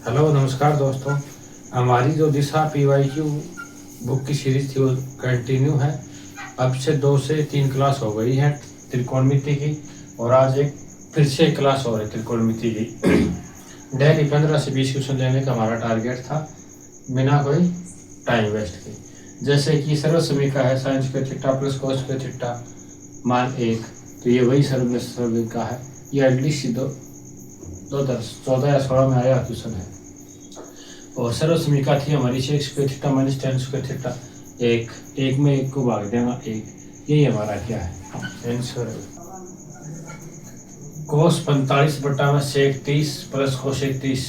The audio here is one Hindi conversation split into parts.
हेलो नमस्कार दोस्तों। हमारी जो दिशा PYQ बुक की सीरीज थी वो कंटिन्यू है। अब से 2 से 3 क्लास हो गई है त्रिकोणमिति की, और आज एक फिर से क्लास हो रही त्रिकोणमिति की। डेली 15 से 20 क्वेश्चन लेने का हमारा टारगेट था, बिना कोई टाइम वेस्ट के। जैसे कि सर्वसमीका है sin square theta plus cos square theta मान 1, तो ये वही सर्वसमीका है। ये एटलीस्ट 2014 या 16 में आया क्वेश्चन है। और सर्वसमीका थी हमारी sec square theta minus tan square theta, एक में एक को भाग देगा एक। यही हमारा क्या है आंसर है। cos 45 बटा में sec 30 प्लस cosec 30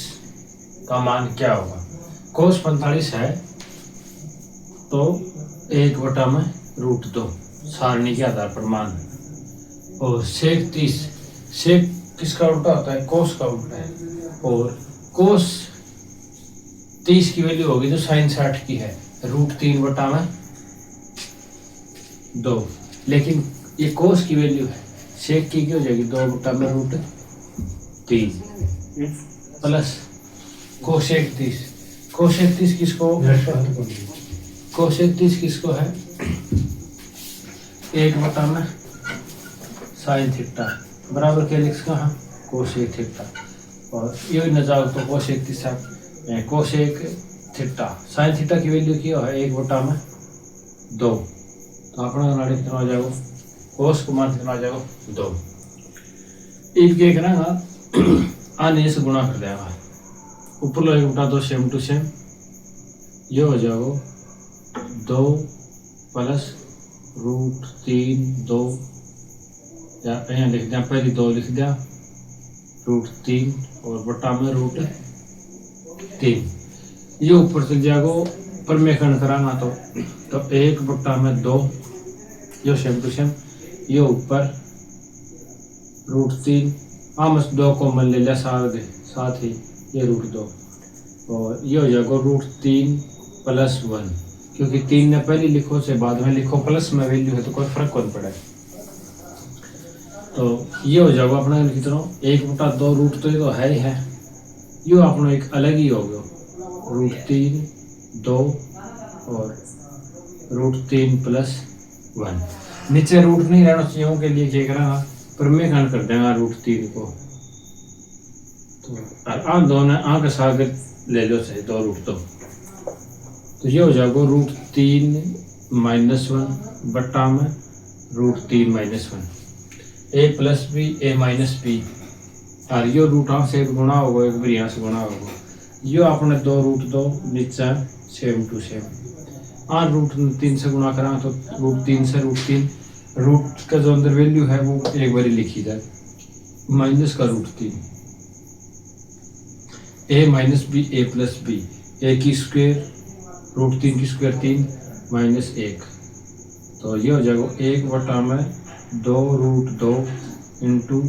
का मान क्या होगा। cos 45 है तो 1 बटा में √2 सारणी के आधार पर मान, और sec 30 sec किसका उल्टा होता है, cos का उल्टा है, और cos 30 की वैल्यू होगी जो sin 60 की है, √3 बटा में 2। लेकिन ये cos की वैल्यू है, sec की हो जाएगी 2 बटा में √3 प्लस cosec 30। cosec 30 किसको, cosec 30 किसको है 1 बटा में sin थीटा बराबर क्या लिख का है cosec थीटा, और ये न जाओ तो cosec 30 cosec theta sin theta की वैल्यू क्या है 1 बटा में 2, तो अपना नाड़ी कितना हो जाएगा, cos को मान कितना हो जाएगा 2। एक क्या करेंगे आने से गुणा कर देगा, ऊपर लो 1 बटा 2 सेम टू सेम, ये हो जाएगा 2 प्लस √3 2, या यहाँ लिख दिया पहले 2 लिख दिया √3 और बटा में √3। ये ऊपर से जाएगा परमेखंड कराना तो 1 बटा में 2, ये सेम टू सेम, ये ऊपर √3 हम 2 कॉमन ले लिया साथ ही ये √2, और ये हो जाएगा √3 प्लस 1, क्योंकि 3 ने पहले लिखो से बाद में लिखो प्लस में वैल्यू है तो कोई फर्क कौन पड़े। तो ये हो जाएगा अपना कितना 1 बटा 2 √, तो ये तो है ही है, ये अपना एक अलग ही हो गया √3 2 और √3 प्लस 1। नीचे रूट नहीं रहना चाहिए के लिए क्या करेंगे परमेखंड कर देगा √3 को, तो आग दो ने आग सागर ले लो सही 2 √2, तो ये हो जाएगा √3 माइनस 1 बटा में √3 minus 1, a plus B a minus B, और ये रूट से गुणा होगा एक बार यहाँ से गुणा होगा, ये आपने 2 √2 नीचे सेम टू सेम, √3 से गुणा करा तो √3 से √3, रूट का जो अंदर वैल्यू है वो एक बार लिखी जाए माइनस का √3, a minus B a plus B, a की स्क्वायर √3 की स्क्वायर 3 माइनस 1, तो ये हो जाएगा 1 बटा में 2 √2 इंटू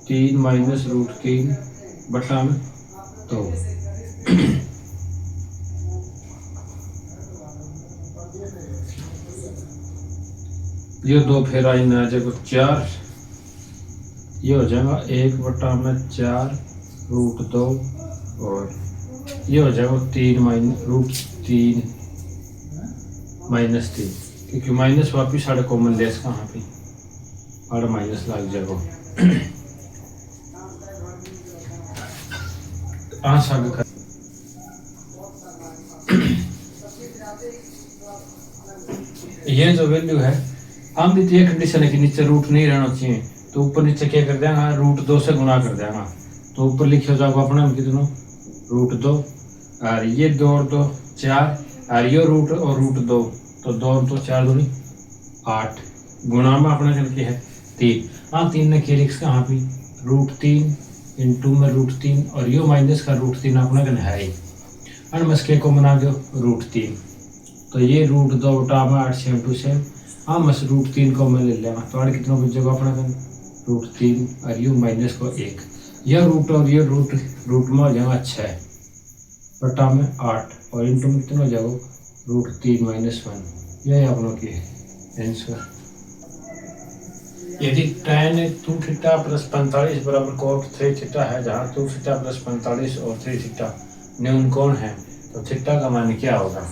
3 माइनस √3 बटा में 2। ये 2 फिर आई ना जाएगा 4, ये हो जाएगा 1 बटा में 4 √2, और ये हो जाएगा 3 √3 माइनस 3, क्योंकि माइनस वापिस साढ़े कॉमन लेस कहाँ पे और माइनस लग जाएगा। आगे ये जो वैल्यू है हम भी तो ये कंडीशन है कि नीचे रूट नहीं रहना चाहिए, तो ऊपर नीचे क्या कर देगा √2 से गुणा कर देगा, तो ऊपर लिखे हो जाएगा अपना कितना √2, और ये 2 और 2 4, और ये रूट और √2, तो 2 और 2 4 दूनी 8, गुणा में अपना करके है 3, 3 ने क्या लिखा कहाँ पे √3 इंटू में √3, और यो माइनस का √3 अपना कन है ही, और मस्के को बना दो √3, तो ये √2 बटा में 8 सेम टू सेम, मस √3 को मैं ले लेगा, तो आठ कितना बचेगा अपना कन √3, और यू माइनस को 1, यह रूट और ये रूट में हो जाएगा 6 बटा में 8, और इंटू में कितना हो जाएगा √3 माइनस 1, यह अपनों की आंसर। यदि tan 2 थीटा प्लस 45 बराबर cot 3 थीटा है, जहाँ 2 थीटा प्लस 45 और 3 थीटा न्यून कोण है, तो थीटा का मान क्या होगा?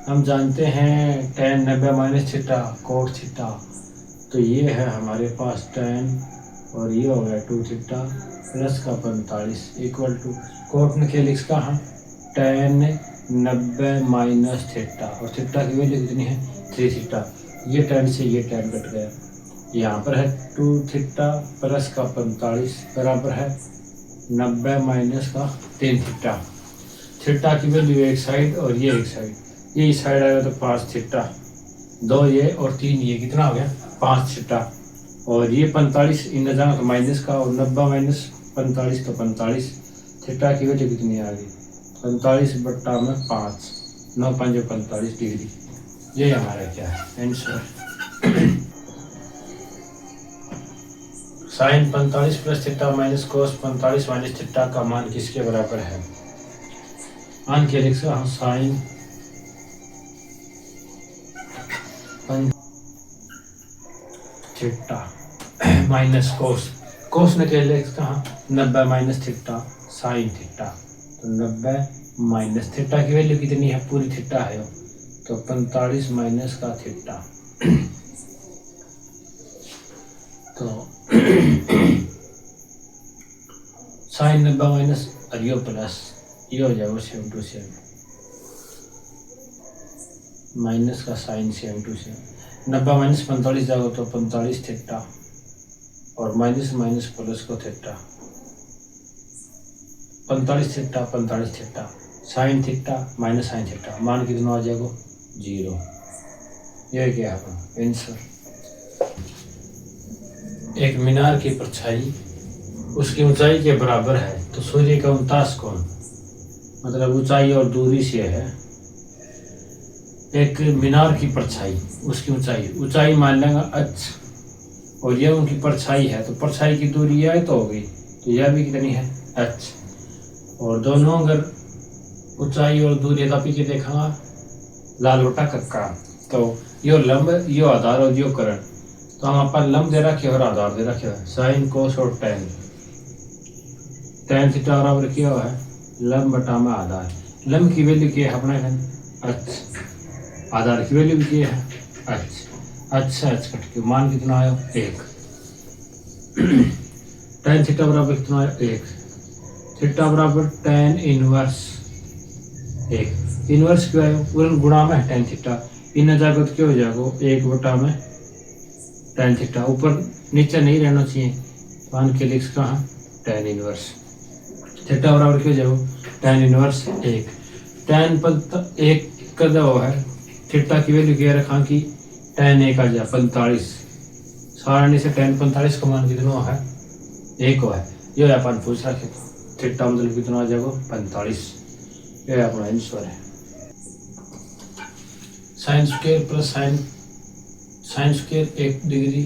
हम जानते हैं tan 90 minus theta cot theta, तो ये है हमारे पास tan और ये हो गया 2 थीटा प्लस का 45 इक्वल टू कोट ने क्या लिखा है tan 90 माइनस थीटा, और थीटा की वैल्यू कितनी है 3 थीटा। ये tan से ये tan कट गया, यहाँ पर है 2 थीटा प्लस का 45 बराबर है 90 माइनस का 3 थीटा। थीटा की वैल्यू एक साइड और ये एक साइड, ये इस साइड आएगा तो 5 थीटा, 2 ये और 3 ये, कितना हो गया 5 थीटा। और ये 45 इन जाना तो माइनस का, और 90 माइनस 45 तो 45। थीटा की वैल्यू कितनी आ गई 45 बट्टा में 5, 9 5 45 डिग्री। ये हमारा क्या है answer. Sine 45 plus theta minus cos 45 minus theta का मान किसके बराबर है? मान के लिख सकते sine theta minus cos, cos ने क्या लिखा 90 माइनस थीटा साइन थीटा, तो 90 माइनस थीटा की वैल्यू कितनी है पूरी थीटा है तो 45 माइनस का थीटा, तो साइन 90 माइनस और यो प्लस ये हो जाएगा सेम टू सेम, माइनस का sine same to same. 90 minus 45 जाएगा तो 45 थीटा, और माइनस माइनस प्लस को theta, 45 theta 45 theta, sine theta minus sine theta, मान कितना आ जाएगा 0। यह क्या है आंसर। एक मीनार की परछाई उसकी ऊंचाई के बराबर है, तो सूर्य का 49 कोण, मतलब ऊंचाई और दूरी से है। एक मीनार की परछाई उसकी ऊंचाई मान लेंगे h, और यह उनकी परछाई है, तो परछाई की दूरी यह तो होगी, तो यह भी कितनी है h, और दोनों अगर ऊंचाई और दूरी कापी के देखा लाल बटा कक्का, तो यो लंब यो आधार और यो करण, तो हम अपन लंब दे रखे और आधार दे रखे है साइन कोस और tan, tan थीटा बराबर क्या है लंब बटा में आधार। लंब की वैल्यू क्या है अपने h, आधार की वैल्यू भी क्या है h कट के मान कितना आया 1। tan थीटा बराबर कितना आया 1, थीटा बराबर tan इनवर्स 1, इनवर्स क्यों आया पूर्ण गुणा में tan थीटा, इन जाएगा तो क्या हो जाएगा 1 बटा में tan थीटा, ऊपर नीचे नहीं रहना चाहिए, मान के लिख का tan इनवर्स थीटा बराबर क्या हो जाएगा tan इनवर्स 1, tan 1 का वो है थीटा की वैल्यू क्या रखा कि tan 1 आ जाए 45, सारणी से tan 45 का मान कितना है 1 है, ये अपन पूछ रखे थीटा मतलब कितना आ जाएगा 45, ये अपना आंसर है। Sine square plus sine square 1 degree,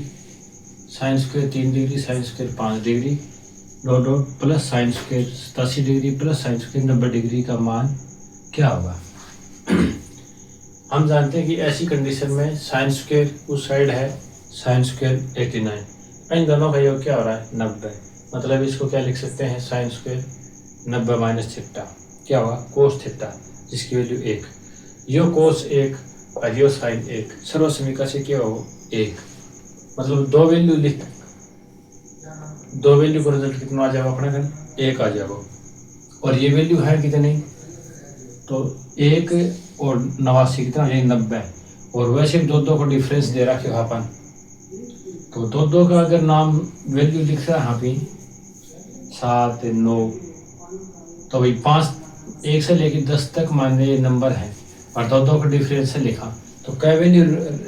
sine square 3 degree, sine square 5 degree dot dot plus sine square 87 degree plus sine square 90 degree का मान क्या होगा? हम जानते हैं कि ऐसी कंडीशन में साइन स्क्वायर उस साइड है साइन स्क्वायर 89, इन दोनों का योग क्या हो रहा है 90, मतलब इसको क्या लिख सकते हैं साइन स्क्वायर 90 माइनस थीटा क्या होगा कोस थीटा, जिसकी वैल्यू 1, यो कोस 1 और यो साइन 1, सर्वसमीका से क्या होगा 1, मतलब दो वैल्यू को रिजल्ट कितना आ जाएगा अपने घर 1 आ जाएगा, और ये वैल्यू है कितनी तो 1 और 89 कितना 90, और वैसे भी दो को डिफरेंस दे रखे हो अपन, तो दो का अगर नाम वैल्यू लिख रहा है यहाँ पे 7 9, तो भाई 5 1 से लेकर 10 तक मान ये नंबर है, और दो का डिफरेंस से लिखा तो क्या वैल्यू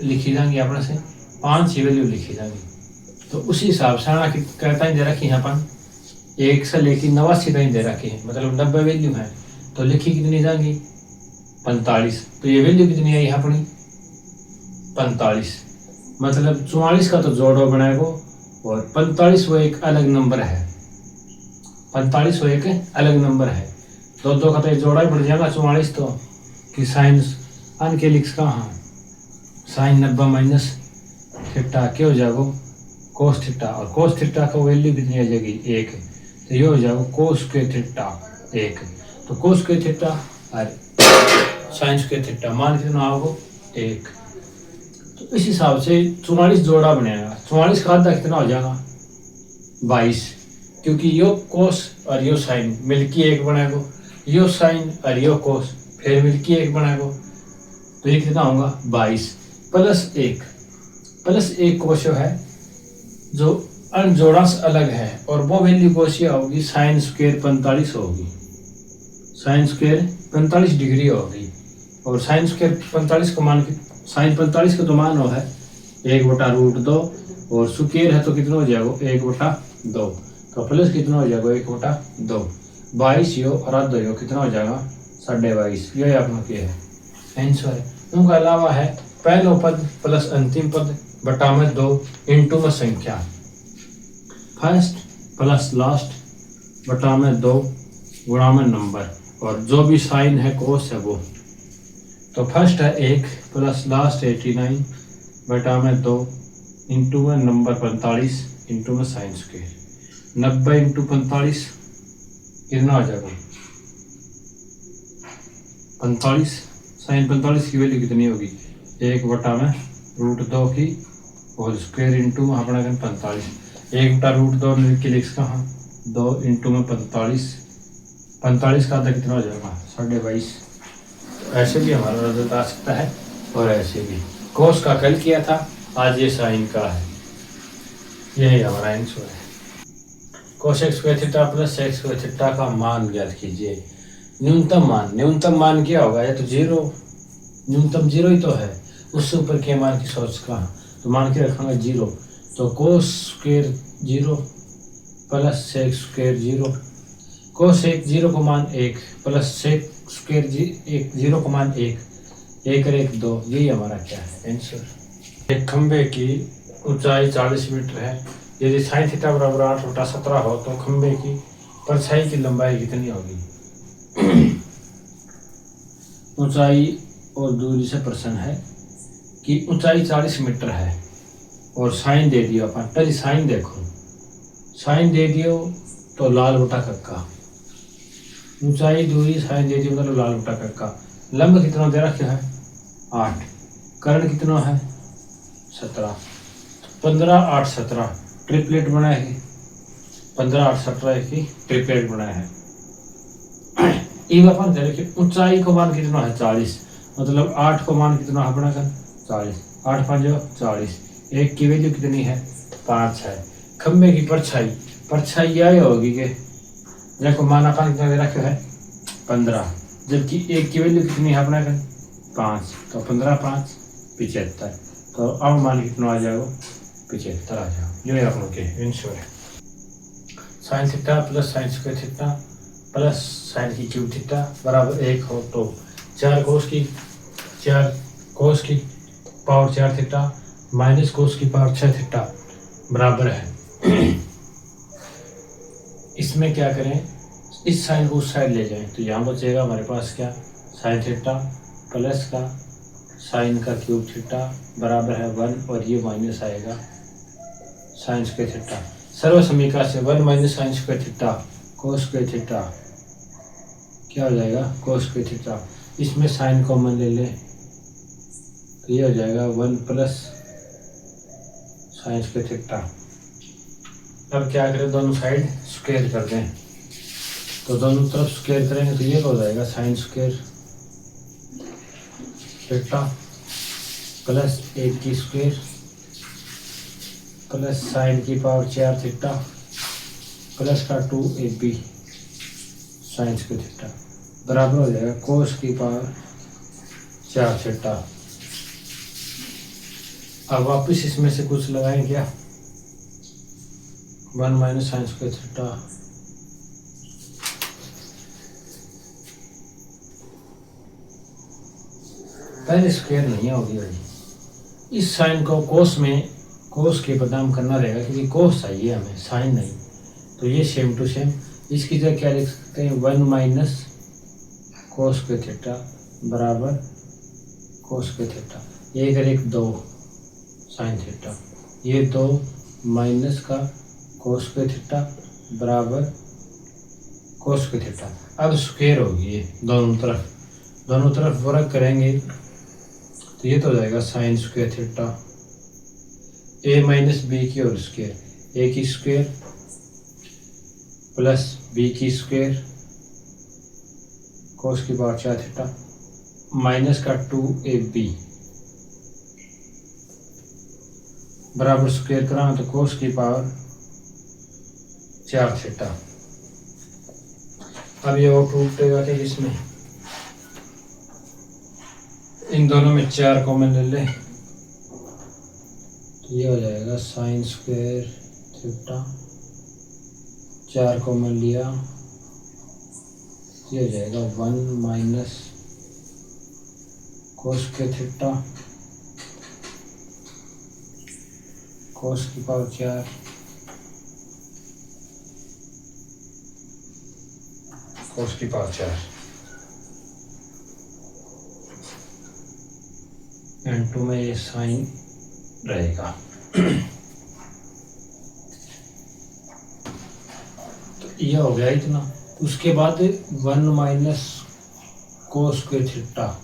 लिखी जाएंगी अपने से 5 ही वैल्यू लिखी जाएंगी, तो उसी हिसाब से आना कहता ही दे रखी है अपन 1 से लेकर 89 तक दे रखी है, मतलब 90 वैल्यू है, तो लिखी कितनी जाएंगी 45, तो ये वैल्यू कितनी आई अपनी 45, मतलब 44 का तो जोड़ो बनाएगा, और 45 वो एक अलग नंबर है, 45 वो एक अलग नंबर है, दो का तो जोड़ा ही बढ़ जाएगा 44, तो कि साइन अन के लिख कहाँ साइन 90 माइनस थीटा क्या हो जाएगा कोस थीटा, और कोस थीटा का वैल्यू कितनी आ जाएगी 1, तो ये हो जाएगा कोस के थीटा 1, तो कोस स्क्वायर थीटा और साइन स्क्वायर थीटा मान कितना होगा 1। तो इस हिसाब से 44 जोड़ा बनेगा। 44 का आधा कितना हो जाएगा 22, क्योंकि यो कोस और यो साइन मिलके एक बनेगा, यो साइन और यो कोस फिर मिलके एक बनेगा। तो ये कितना होगा 22 प्लस 1 कोस है जो अनजोड़ा से अलग है, और वो वैल्यू कोस होगी साइन स्क्वायर 45 होगी। साइन स्क्वायर 45 डिग्री होगी, और साइन स्क्वायर 45 का मान साइन 45 का तो मान हो है 1/√2, और स्क्वायर है तो कितना हो जाएगा 1/2। तो प्लस कितना हो जाएगा 1/2। 22 यो और आधा यो कितना हो जाएगा 22.5। ये अपना क्या है आंसर है। उनका अलावा है पहला पद प्लस अंतिम पद बटा में 2 इंटू में संख्या, फर्स्ट प्लस लास्ट बटा में 2 गुणा में नंबर, और जो भी साइन है कोस है वो। तो फर्स्ट है 1 प्लस लास्ट 89 बटा में 2 इंटू में नंबर 45 इंटू में साइन स्क्वायर। 90 इंटू 45 कितना आ जाएगा 45। साइन 45 की वैल्यू कितनी होगी 1/√2 की होल स्क्वायर इंटू में अपना 45। 1/√2 के लिख कहाँ 2 इंटू में 45। 45 का आधा कितना हो जाएगा 22.5। ऐसे भी हमारा रिजल्ट आ सकता है और ऐसे भी। कोस का कल किया था, आज ये साइन का है। यही हमारा आंसर है। Cosec square theta plus sec square theta का मान ज्ञात कीजिए। न्यूनतम मान क्या होगा, या तो 0, न्यूनतम 0 ही तो है, उससे ऊपर के मान की सोच का तो मान के रखूंगा 0। तो cos square 0 plus sec square 0, cos 0 को मान 1 प्लस सेक स्क्वायर 0 को मान 1 और 1 2। यही हमारा क्या है आंसर। एक खंबे की ऊंचाई 40 मीटर है। यदि साइन थीटा बराबर 8/17 हो तो खंबे की परछाई की लंबाई कितनी होगी। ऊंचाई और दूरी से प्रश्न है कि ऊंचाई 40 मीटर है और साइन दे दिया अपन। पहले साइन देखो, साइन दे दियो तो लाल बटा कक्का, ऊंचाई दूरी साइन दे दियो मतलब लाल बटा कक्का। लंब कितना दे रखा है 8, कर्ण कितना है 17, 15 8 17 ट्रिपलेट बना है। 15 8 17 की ट्रिपलेट बना है। अपन देखिए ऊंचाई को मान कितना है 40, मतलब 8 को मान कितना है अपना 40, 8 5 40, 1 की वैल्यू कितनी है 5 है। खंबे की परछाई यही होगी कि देखो मान अपन कितना दे रखा है 15, जबकि 1 की वैल्यू कितनी है अपना 5, तो 15 5 75। तो अब मान कितना आ जाएगा 75 आ जाएगा। जो है आप लोग के आंसर है। Sine theta plus sine square theta plus sign की क्यूब थीटा बराबर 1 हो तो 4 कोस की पावर 4 थीटा माइनस कोस की पावर 6 थीटा बराबर है। इसमें क्या करें, इस साइन को उस साइड ले जाएं तो यहाँ बचेगा हमारे पास क्या साइन थीटा प्लस का साइन का क्यूब थीटा बराबर है 1, और ये माइनस आएगा साइन स्क्वायर थीटा। सर्व समीकरण से 1 minus sine square theta cos square theta क्या हो जाएगा कोस स्क्वायर थीटा। इसमें साइन कॉमन ले लें तो ये हो जाएगा 1 प्लस साइन स्क्वायर थीटा। अब क्या करें, दोनों साइड स्क्वायर कर दें, तो दोनों तरफ स्क्वायर करेंगे तो ये हो जाएगा साइन स्क्वायर थीटा प्लस 1 की स्क्वायर प्लस साइन की पावर 4 थीटा प्लस का 2ab साइन स्क्वायर थीटा बराबर हो जाएगा कोस की पावर 4 थीटा। अब वापस इसमें से कुछ लगाएं क्या, 1 माइनस साइन स्क्वायर थीटा पहले स्क्वायर नहीं होगी भाई। इस साइन को कोस के बदनाम करना रहेगा क्योंकि कोस चाहिए हमें, साइन नहीं। तो ये सेम टू सेम इसकी जगह क्या लिख सकते हैं 1 माइनस कोस स्क्वायर थीटा बराबर कोस स्क्वायर थीटा। 1 और 1 2 साइन थीटा, ये 2 माइनस का कोस स्क्वायर थीटा बराबर कोस के थीटा। अब स्क्वायर होगी ये दोनों तरफ वर्ग करेंगे तो ये तो हो जाएगा साइन स्क्वायर थीटा ए माइनस बी की होल स्क्वायर, ए की स्क्वायर प्लस बी की स्क्वायर कोस की पावर 4 थीटा माइनस का 2ab बराबर स्क्वायर करा तो कोस की पावर 4 थीटा। अब ये और टूटेगा कि इसमें इन दोनों में 4 कॉमन ले ले तो ये हो जाएगा साइन स्क्वायर थीटा, 4 कॉमन लिया ये हो जाएगा 1 माइनस कोस के थीटा कोस की पावर 4 कोस की पावर 4 एंड 2 में ये साइन रहेगा। तो ये हो गया इतना। उसके बाद 1 माइनस कोस के थीटा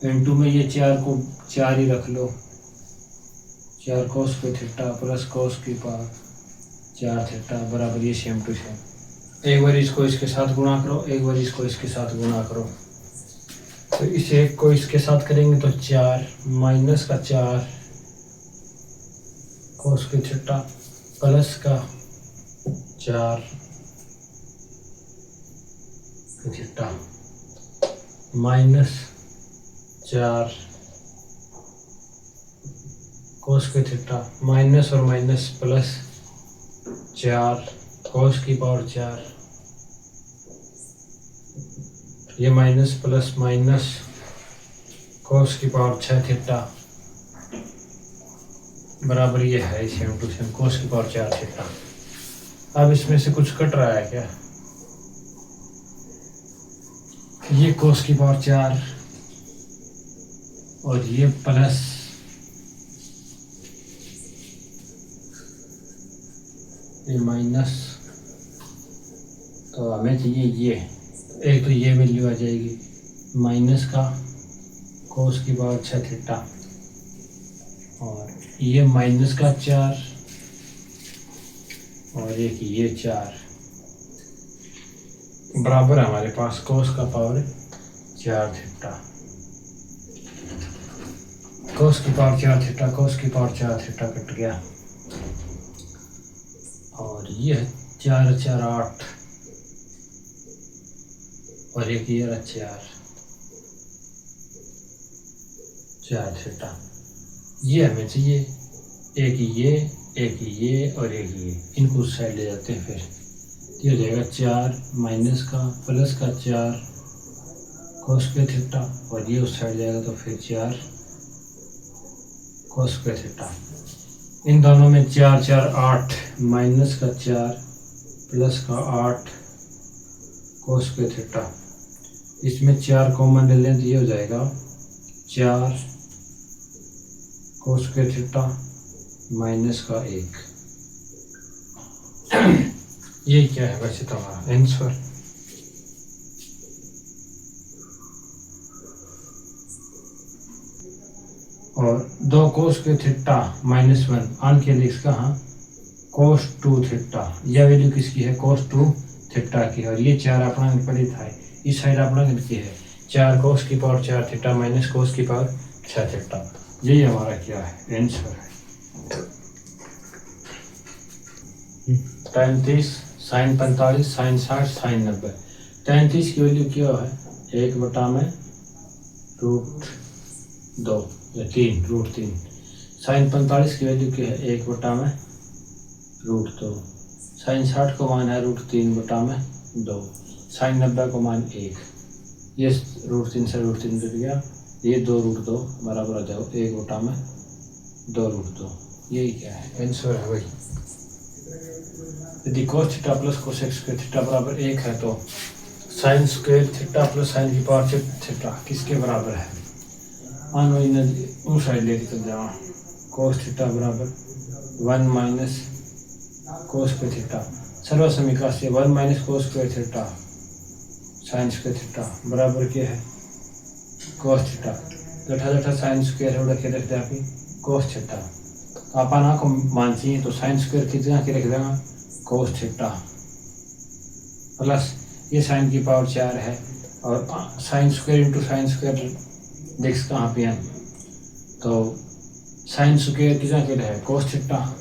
इनटू में ये 4 को 4 ही रख लो, 4 कोस के थीटा प्लस कोस की पावर 4 थीटा बराबर ये सेम टू सेम। एक बार इसको इसके साथ गुणा करो, एक बार इसको इसके साथ गुणा करो तो इस एक को इसके साथ करेंगे तो 4 माइनस का 4 कोस के थीटा प्लस का 4 थीटा माइनस 4 कोस के थीटा माइनस और माइनस प्लस 4 कोस की पावर 4 ये माइनस प्लस माइनस कोस की पावर 6 थीटा बराबर ये है सेम टू सेम कोस की पावर 4 थीटा। अब इसमें से कुछ कट रहा है क्या? ये कोस की पावर 4 और ये प्लस ये माइनस, तो हमें चाहिए ये एक तो ये वैल्यू आ जाएगी माइनस का कोस की पावर 6 थीटा और ये माइनस का 4 और एक ये 4 बराबर हमारे पास कोस का पावर 4 थीटा। कोस की पावर 4 थीटा कोस की पावर 4 थीटा कट गया और ये 4 4 8 और एक ये 4 थीटा। ये हमें चाहिए एक ये और एक ये, इनको उस साइड ले जाते हैं। फिर ये हो जाएगा 4 माइनस का प्लस का 4 कोस के थीटा और ये उस साइड जाएगा तो फिर 4 कोस के थीटा। इन दोनों में 4 4 8 माइनस का 4 प्लस का 8 कोस के थीटा। इसमें 4 कॉमन ले लें तो ये हो जाएगा 4 कोस के थीटा माइनस का 1। ये क्या है वैसे तो हमारा आंसर। और 2 कोस के थीटा -1 आन के लिए इसका हाँ कोस 2 थीटा। यह वैल्यू किसकी है? कोस 2 थीटा की। और ये 4 अपना विपरीत है, इस साइड अपना की है 4 कोस की पावर 4 थीटा माइनस कोस की पावर 6 थीटा। यही हमारा क्या है? आंसर है। 35 साइन 45 साइन 60 साइन 90। 33 की वैल्यू क्या है? 1/√2 या 3√3। साइन 45 की वैल्यू क्या है? 1/√2। साइन 60 को मान है √3/2। साइन 90 को मान 1। ये √3 से √3 कट गया, ये 2√2 बराबर आ जाओ 1/2√2। यही क्या है? आंसर है वही। यदि cos theta plus cosec square theta बराबर 1 है तो sine square theta plus sign की पावर थीटा किसके बराबर है? आनो इन साइड लेके चल जाओ। कोस थीटा बराबर 1 माइनस कोस के थीटा सर्वसमीका से 1 minus cos square theta sine square theta बराबर क्या है कोस थीटा। जठा जठा साइन स्क्वायर है रखे रख दिया कोस थीटा। आप ना को मान चाहिए तो साइन स्क्वायर कितना के रख देगा कोस थीटा प्लस ये साइन की पावर 4 है और sine square into sine square देख कहाँ पे है तो साइन स्क्वायर कितना के है कोस थीटा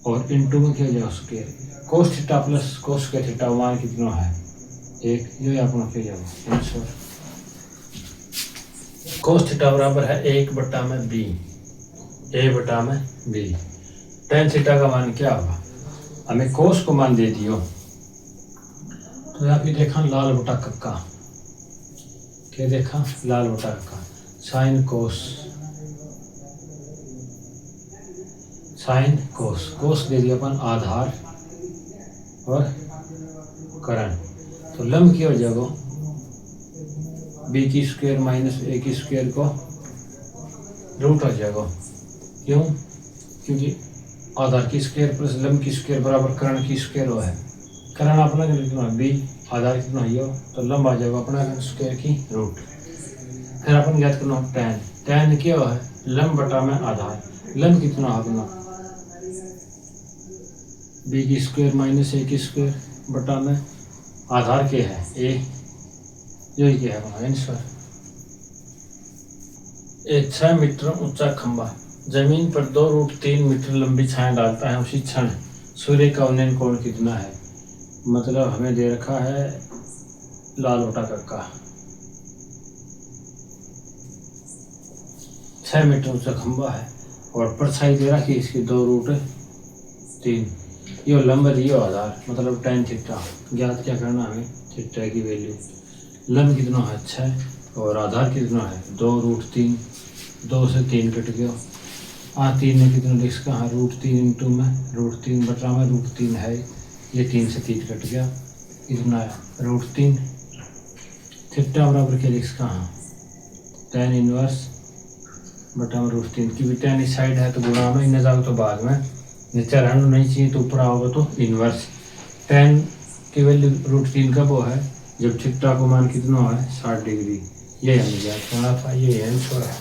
और इंटू में क्या हो जाएगा square cos theta plus cos square theta मान कितना है 1 ये अपना क्या जाएगा आंसर। कोस थीटा बराबर है 1/b a/b। टेन थीटा का मान क्या होगा हमें कोस को मान दे दियो तो यहाँ पे देखा लाल बटा कक्का क्या देखा लाल बटा कक्का साइन कोस दे दिया अपन आधार और करण तो लंब क्या हो जाएगा b की स्क्वायर माइनस a की स्क्वायर को रूट हो जाएगा। क्यों क्योंकि आधार की स्क्वायर प्लस लंब की स्क्वायर बराबर करण की स्क्वायर हो है। करण अपना कितना b आधार कितना हो तो लंब आ जाएगा अपना स्क्वायर की रूट। फिर अपन ज्ञात करना tan क्या है लंब बटा में आधार लंब कितना अपना b की स्क्वायर माइनस a की स्क्वायर बटा में आधार क्या है a यही क्या है आंसर। एक 6 मीटर ऊंचा खंभा जमीन पर 2√3 मीटर लंबी छाया डालता है उसी क्षण सूर्य का उन्नयन कोण कितना है। मतलब हमें दे रखा है लाल बटा कक्का 6 मीटर ऊंचा खंभा है और परछाई दे रखी इसकी 2√3 ये लंब दियो आधार मतलब tan थीटा ज्ञात क्या करना हमें थीटा की वैल्यू लंब कितना है 6 और आधार कितना है 2√3 2 से 3 कट गया 3 में कितना लिख सकता हाँ √3 इंटू में √3 बटा में √3 है ये 3 से 3 कट गया कितना है √3 थीटा बराबर क्या लिख सकता हाँ tan इनवर्स बटा में √3 की भी tan इस साइड है तो गुणा में इन्हें जाओ तो बाद में नीचे रहना नहीं चाहिए तो ऊपर आओगे तो इनवर्स tan की वैल्यू √3 कब वो है जब थीटा को मान कितना है 60 डिग्री। ये हमें ज्ञात करना था ये आंसर है।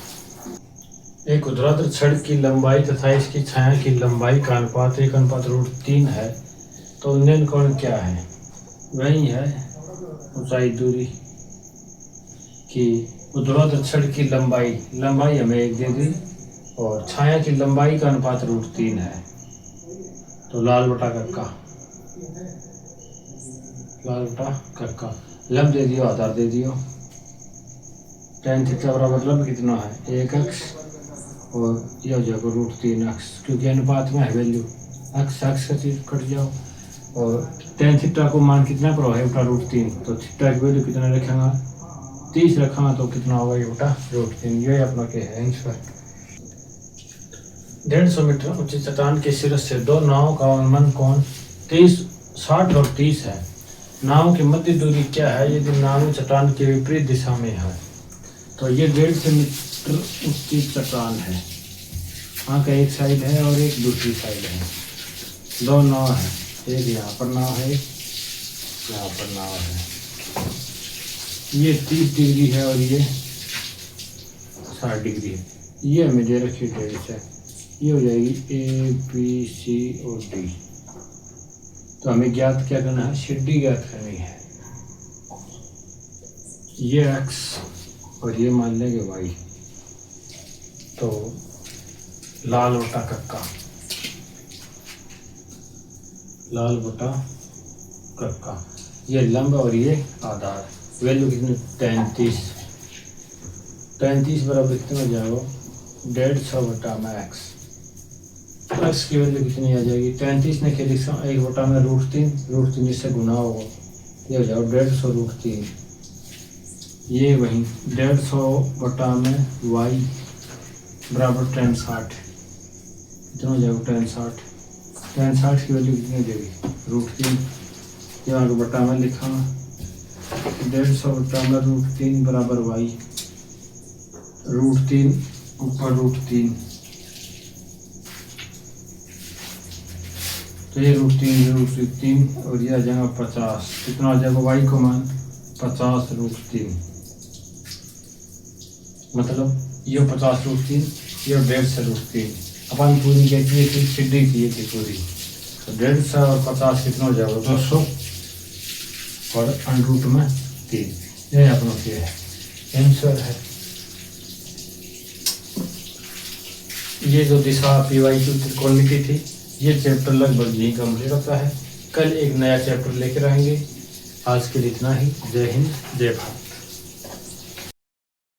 एक ऊर्ध्वाधर छड़ की लंबाई तथा इसकी छाया की लंबाई का अनुपात 1:√3 है तो उन्नयन कोण क्या है वही है ऊंचाई दूरी की ऊर्ध्वाधर छड़ की लंबाई हमें 1 दे दी और छाया की लंबाई का अनुपात √3 है तो लाल बटा कक्का लंब दे दियो आधार दे दियो tan थीटा बराबर लंब कितना है 1 अक्ष और यह हो जाएगा √3 अक्ष क्योंकि अनुपात में है वैल्यू अक्ष का चीज कट जाओ और tan थीटा को मान कितना पर है बटा √3 तो थीटा की वैल्यू कितना रखेंगे 30 रखा तो कितना होगा ये बटा √3 ये अपना क्या है आंसर। 150 मीटर ऊंची चट्टान के सिर से 2 नावों का अनुमान कोण 60 और 30 है। नाव की मध्य दूरी क्या है यदि नाव चट्टान के विपरीत दिशा में है तो ये 150 मीटर ऊंची चट्टान है। वहाँ का एक साइड है और एक दूसरी साइड है 2 नाव है एक यहाँ पर नाव है यहाँ पर नाव है ये 30 डिग्री है और ये 60 डिग्री है। ये हमें दे रखी डेल्स है ये हो जाएगी A B C और D तो हमें ज्ञात क्या करना है सिद्धि ज्ञात करनी है। ये x और ये मान लेंगे y तो लाल बटा कक्का ये लंब और ये आधार वैल्यू कितनी 33 बराबर कितना हो जाएगा 150 बटा में x की वैल्यू कितनी आ जाएगी 33 ने खेली 1 बटा में √3 इससे गुना होगा ये हो जाएगा 150 √3 ये वही 150 बटा में y बराबर tan 60 कितना हो जाएगा tan 60 की वैल्यू कितनी देगी √3 यहाँ को बटा में लिखा 150 बटा में √3 बराबर y √3 ऊपर √3 तो ये √3 और ये आ जाएगा 50। कितना आ जाएगा y को मान 50√3, मतलब ये 50√3, ये 150√3। अपन पूरी कहती है कि सीधी चाहिए थी पूरी, तो 150 और 50 कितना हो जाएगा 200 और √3। ये अपना क्या है आंसर है। ये जो दिशा PYQ त्रिकोणमिति थी, ये चैप्टर लगभग यही कंप्लीट होता है। कल एक नया चैप्टर लेकर आएंगे। आज के लिए इतना ही। जय हिंद, जय भारत।